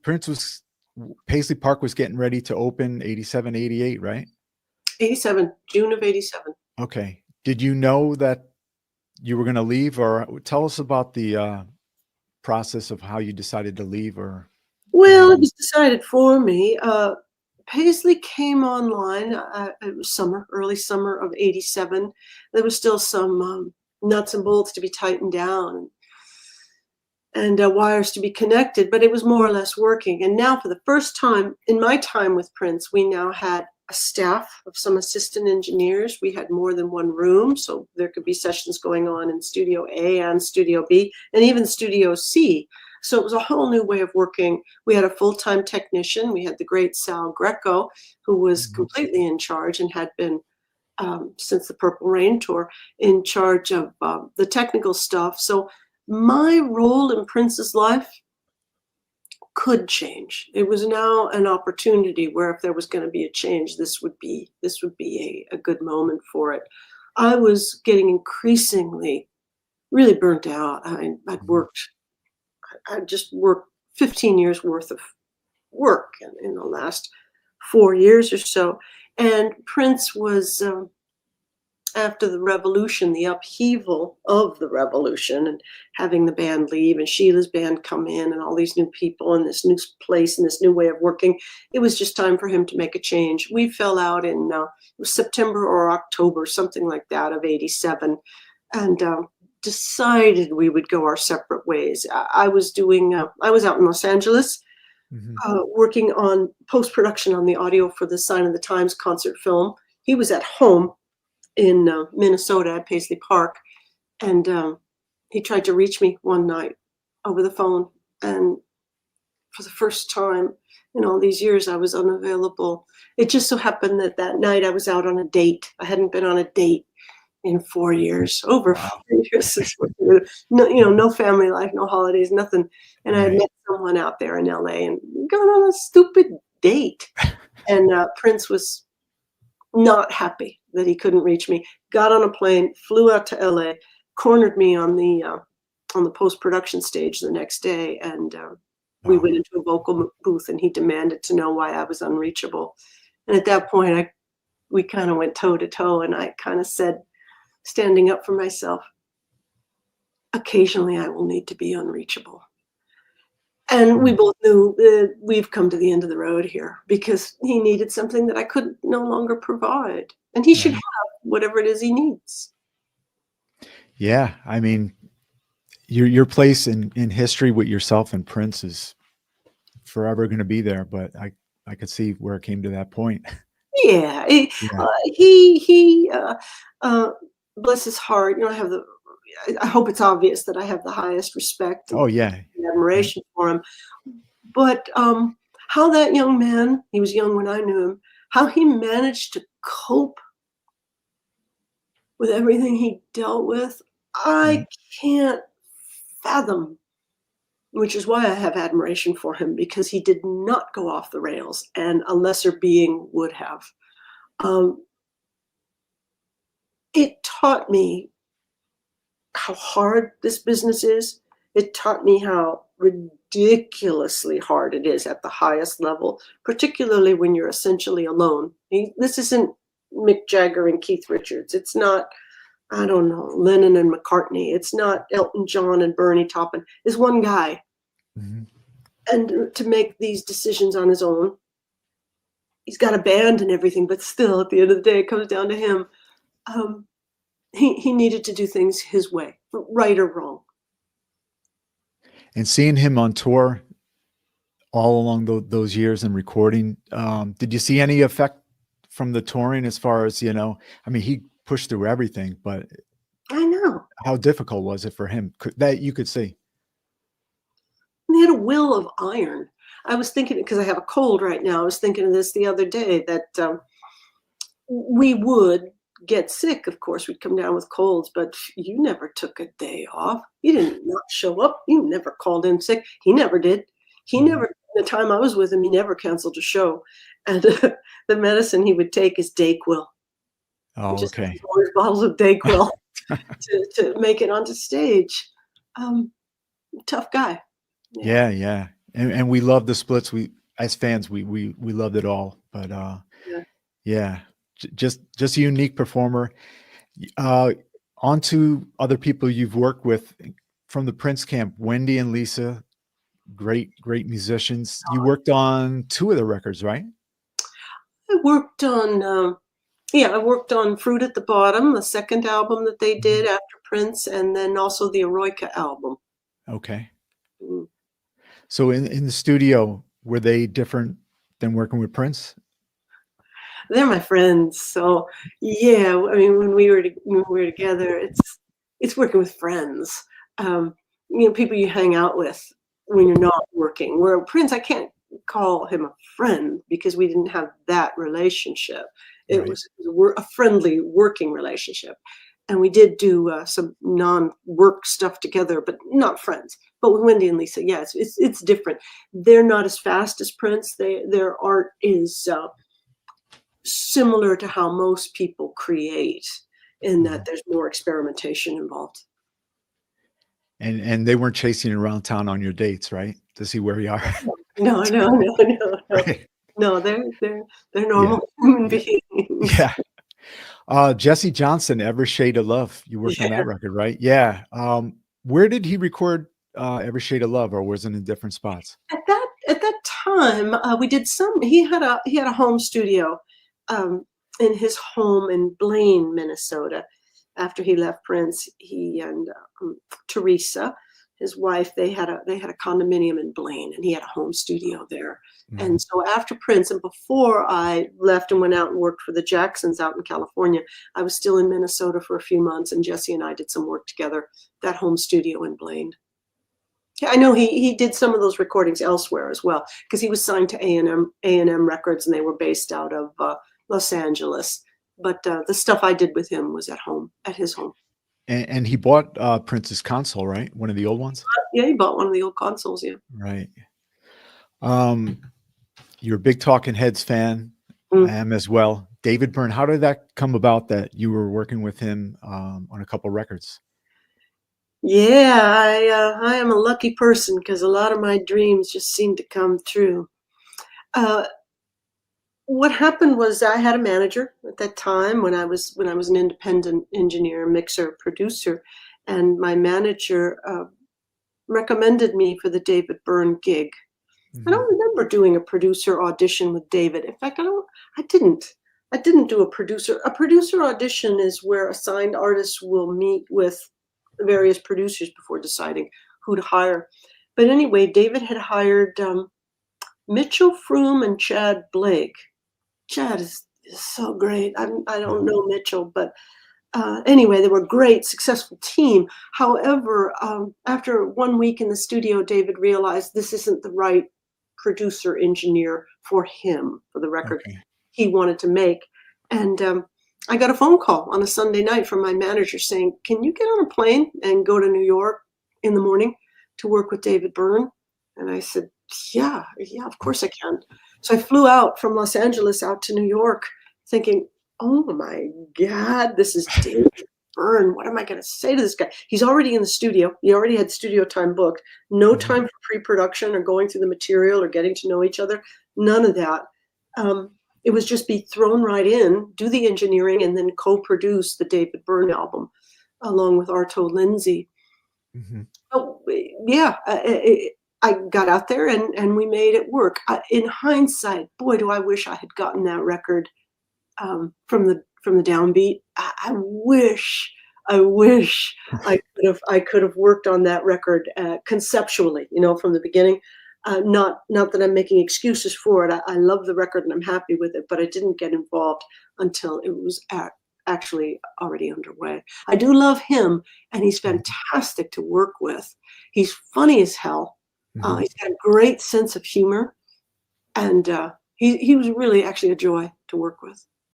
Prince was Paisley Park was getting ready to open 87, 88, right? 87, June of 87. Okay. Did you know that you were going to leave, or tell us about the process of how you decided to leave? Or Well, it was decided for me. Paisley came online. It was early summer of 87. There was still some nuts and bolts to be tightened down and wires to be connected, but it was more or less working. And now, for the first time in my time with Prince, we now had a staff of some assistant engineers. We had more than one room, so there could be sessions going on in Studio A and Studio B and even Studio C. So it was a whole new way of working. We had a full-time technician. We had the great Sal Greco, who was completely in charge and had been, since the Purple Rain tour, in charge of the technical stuff. So my role in Prince's life could change. It was now an opportunity where, if there was going to be a change, this would be a good moment for it. I was getting increasingly really burnt out. I just worked 15 years worth of work in the last 4 years or so. And Prince was, after the revolution, the upheaval of the revolution, and having the band leave and Sheila's band come in and all these new people and this new place and this new way of working, it was just time for him to make a change. We fell out in it was September or October, something like that, of 87. And decided we would go our separate ways. I was out in Los Angeles, working on post-production on the audio for the Sign of the Times concert film. He was at home in Minnesota at Paisley Park, and he tried to reach me one night over the phone. And for the first time in all these years, I was unavailable. It just so happened that night I was out on a date. I hadn't been on a date in 4 years, over 4 years. No family life, no holidays, nothing. And I had met someone out there in LA and gone on a stupid date. And Prince was not happy that he couldn't reach me. Got on a plane, flew out to LA, cornered me on the post-production stage the next day, and we went into a vocal booth, and he demanded to know why I was unreachable. And at that point, we kind of went toe to toe, and I kind of said, standing up for myself, occasionally I will need to be unreachable. And we both knew we've come to the end of the road here, because he needed something that I could no longer provide. And he should have whatever it is he needs. Yeah. I mean, your place in history with yourself and Prince is forever going to be there. But I could see where it came to that point. Yeah. Bless his heart. I hope it's obvious that I have the highest respect and admiration for him. But how that young man, he was young when I knew him, how he managed to cope with everything he dealt with, I can't fathom, which is why I have admiration for him, because he did not go off the rails, and a lesser being would have. It taught me how hard this business is. It taught me how ridiculously hard it is at the highest level, particularly when you're essentially alone. This isn't Mick Jagger and Keith Richards. It's not, I don't know, Lennon and McCartney. It's not Elton John and Bernie Taupin. It's one guy. And to make these decisions on his own. He's got a band and everything, but still, at the end of the day, it comes down to him. He needed to do things his way, right or wrong. And seeing him on tour all along those years and recording, did you see any effect from the touring as far as, I mean, he pushed through everything, but I know. How difficult was it for him that you could see? He had a will of iron. I was thinking, because I have a cold right now, I was thinking of this the other day, that we would get sick. Of course, we'd come down with colds, but you never took a day off. You didn't not show up. You never called in sick. He never did. He never, the time I was with him, he never canceled a show. And the medicine he would take is Dayquil. Oh, just okay. All his bottles of Dayquil to make it onto stage. Tough guy. Yeah. And we love the splits. We as fans, we loved it all. But Yeah. yeah, just a unique performer. Uh, on to other people you've worked with from the Prince camp, Wendy and Lisa, great musicians. You worked on 2 of the records, right? I worked on, I worked on Fruit at the Bottom, the second album that they did Mhm. after Prince, and then also the Eroica album. Okay. Mm. So in the studio, were they different than working with Prince? They're my friends, so yeah. I mean, when we were together, it's working with friends. Um, people you hang out with when you're not working. Where Prince, I can't call him a friend because we didn't have that relationship. It Right. was a friendly working relationship, and we did do some non-work stuff together, but not friends. But with Wendy and Lisa, yeah, it's different. They're not as fast as Prince. Their art is similar to how most people create, in that Mhm. there's more experimentation involved. And they weren't chasing you around town on your dates, right? To see where you are. No, no, no, no, no. Right. No, they're Yeah. normal human Yeah. beings. Yeah. Jesse Johnson, Every Shade of Love. You worked on Yeah. that record, right? Yeah. Where did he record Every Shade of Love, or was it in different spots? At that time, we did some. He had a home studio, um, in his home in Blaine, Minnesota. After he left Prince, he and Teresa, his wife, they had a condominium in Blaine, and he had a home studio there. And Mhm. so after Prince, and before I left and went out and worked for the Jacksons out in California, I was still in Minnesota for a few months, and Jesse and I did some work together. That home studio in Blaine. Yeah, I know he did some of those recordings elsewhere as well, because he was signed to A&M Records, and they were based out of Los Angeles. But the stuff I did with him was at home, at his home. And he bought Prince's console, right? One of the old ones? Yeah, he bought one of the old consoles. Yeah. Right. Um, you're a big Talking Heads fan. I Mm. am as well. David Byrne, how did that come about that you were working with him on a couple records? Yeah, I am a lucky person because a lot of my dreams just seem to come true. Uh, what happened was I had a manager at that time when I was an independent engineer, mixer, producer, and my manager recommended me for the David Byrne gig. I Mhm. don't remember doing a producer audition with David. In fact, I didn't. I didn't do a producer. A producer audition is where assigned artists will meet with various producers before deciding who to hire. But anyway, David had hired Mitchell Froome and Chad Blake. Chad is so great. I don't Mhm. know Mitchell, but anyway, they were a great, successful team. However, after 1 week in the studio, David realized this isn't the right producer engineer for him for the record Okay. he wanted to make. And I got a phone call on a Sunday night from my manager saying, "Can you get on a plane and go to New York in the morning to work with David Byrne?" And I said, "Yeah, yeah, of course I can." So I flew out from Los Angeles out to New York thinking, "Oh my God, this is David Byrne. What am I going to say to this guy?" He's already in the studio. He already had studio time booked. No Mhm. time for pre-production or going through the material or getting to know each other. None of that. Um, it was just be thrown right in, do the engineering, and then co-produce the David Byrne album along with Arto Lindsay. Mhm. Oh, yeah, I got out there and we made it work. In hindsight, boy, do I wish I had gotten that record from the downbeat. I wish I could have worked on that record conceptually, from the beginning. Not that I'm making excuses for it. I love the record and I'm happy with it, but I didn't get involved until it was actually already underway. I do love him, and he's Mhm. fantastic to work with. He's funny as hell. Mhm. He's got a great sense of humor, and he was really actually a joy to work with.